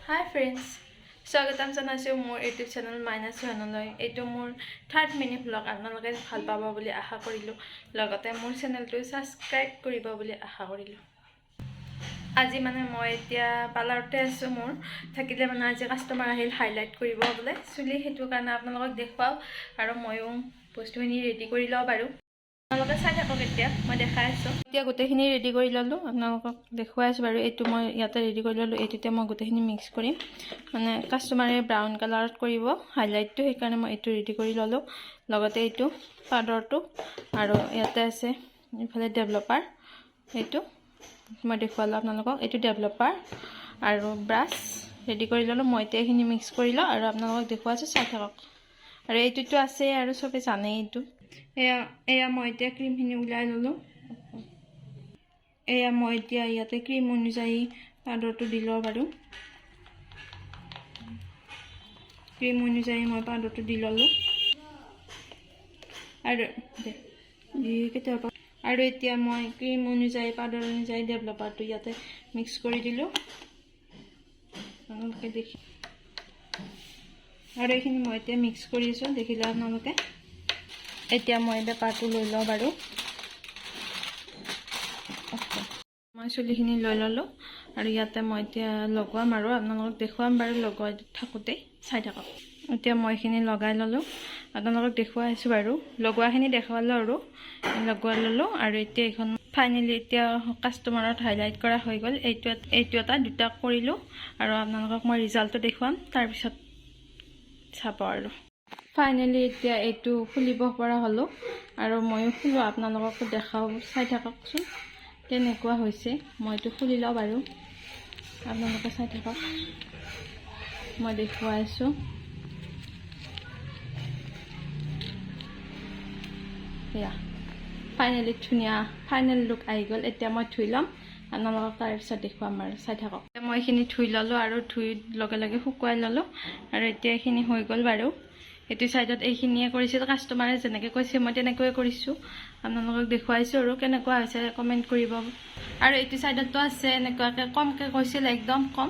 Hi friends, স্বাগতম জনাইছো মোৰ ইউটিউব চেনেল মাইনাছ চনলৈ। এইটো মোৰ 3rd মিনি ব্লগ। আপোনালোকে ভাল পাব বুলি আশা কৰিলো, লগতে মোৰ চেনেলটো সাবস্ক্ৰাইব কৰিব বুলি আশা কৰিলো। আজি মানে মই এতিয়া পাৰ্লাৰতে আছো। মোৰ থাকিলে মানে আজি কাস্টমাৰ আহিল হাইলাইট কৰিব বলে চুলি, হেতু কাৰণে আপোনালোকক দেখুৱাও আৰু ময়ো বস্তুখিনি ৰেডি কৰি লওঁ বাৰু। আপোনালোকে চাই থাকক। এতিয়া মই দেখাই আছো। এতিয়া গোটেইখিনি ৰেডি কৰি ললো, আপোনালোকক দেখুৱাই আছো বাৰু। এইটো মই ইয়াতে ৰেডি কৰি ললো। এইটোতে মই গোটেইখিনি মিক্স কৰিম, মানে কাস্টমাৰে ব্ৰাউন কালাৰত কৰিব হাইলাইটটো, সেইকাৰণে মই এইটো ৰেডি কৰি ললো। লগতে এইটো পাউডাৰটো আৰু ইয়াতে আছে ইফালে ডেভেলপাৰ। এইটো মই দেখুৱালো আপোনালোকক। এইটো ডেভেলপাৰ আৰু ব্ৰাছ ৰেডি কৰি ললো। মই এতিয়া এইখিনি মিক্স কৰি লওঁ আৰু আপোনালোকক দেখুৱাইছো, চাই থাকক। আৰু এইটোতো আছে আৰু সবে জানে। এইটো এয়া মই এতিয়া ক্ৰীমখিনি উলাই ললো। এয়া মই এতিয়া ইয়াতে ক্ৰীম অনুযায়ী পাউডাৰটো দি লওঁ বাৰু। ক্ৰীম অনুযায়ী মই পাউডাৰটো দি ললো আৰু এতিয়া মই ক্ৰীম অনুযায়ী পাউডাৰ অনুযায়ী ডেভেলপাৰটো ইয়াতে মিক্স কৰি দিলো। আপোনালোকে দেখি আৰু এইখিনি মই এতিয়া মিক্স কৰিছো, দেখিলে আপোনালোকে। এতিয়া মই পেপাৰটো লৈ লওঁ বাৰু। মই চুলিখিনি লৈ ললো আৰু ইয়াতে মই এতিয়া লগাম আৰু আপোনালোকক দেখুৱাম বাৰু। লগাই থাকোঁতে চাই থাকক। এতিয়া মই এইখিনি লগাই ললো, আপোনালোকক দেখুৱাই আছো বাৰু। লগোৱাখিনি দেখুৱালো আৰু লগোৱা ললো। আৰু এতিয়া এইখন ফাইনেলি এতিয়া কাস্টমাৰত হাইলাইট কৰা হৈ গ'ল। এইটো এটা দুটা কৰিলো আৰু আপোনালোকক মই ৰিজাল্টটো দেখুৱাম, তাৰপিছত চাব আৰু। ফাইনেলি এতিয়া এইটো খুলিব পৰা হলো আৰু ময়ো খুলো, আপোনালোককো দেখাও, চাই থাককচোন কেনেকুৱা হৈছে। মই এইটো খুলি লওঁ বাৰু, আপোনালোকে চাই থাকক। মই দেখুৱাই আছো। এয়া ফাইনেলি ধুনীয়া ফাইনেল লুক আহি গ'ল। এতিয়া মই ধুই ল'ম, আপোনালোকক তাৰপিছত দেখুৱাম আৰু, চাই থাকক। মই এইখিনি ধুই ললো আৰু ধুই লগে লগে শুকুৱাই ললো আৰু এতিয়া এইখিনি হৈ গ'ল বাৰু। এইটো চাইডত এইখিনিয়ে কৰিছিল কাস্টমাৰে, যেনেকৈ কৈছে মই তেনেকৈয়ে কৰিছোঁ। আপোনালোকক দেখুৱাইছোঁ আৰু কেনেকুৱা হৈছে কমেণ্ট কৰিব। আৰু এইটো চাইডতো আছে এনেকুৱাকৈ কমকৈ কৈছিল, একদম কম।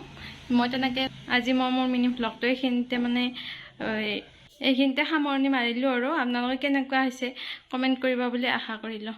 মই তেনেকৈ আজি মই মোৰ মিনি ব্লগটো এইখিনিতে সামৰণি মাৰিলোঁ আৰু। আপোনালোকে কেনেকুৱা হৈছে কমেণ্ট কৰিব বুলি আশা কৰিলোঁ।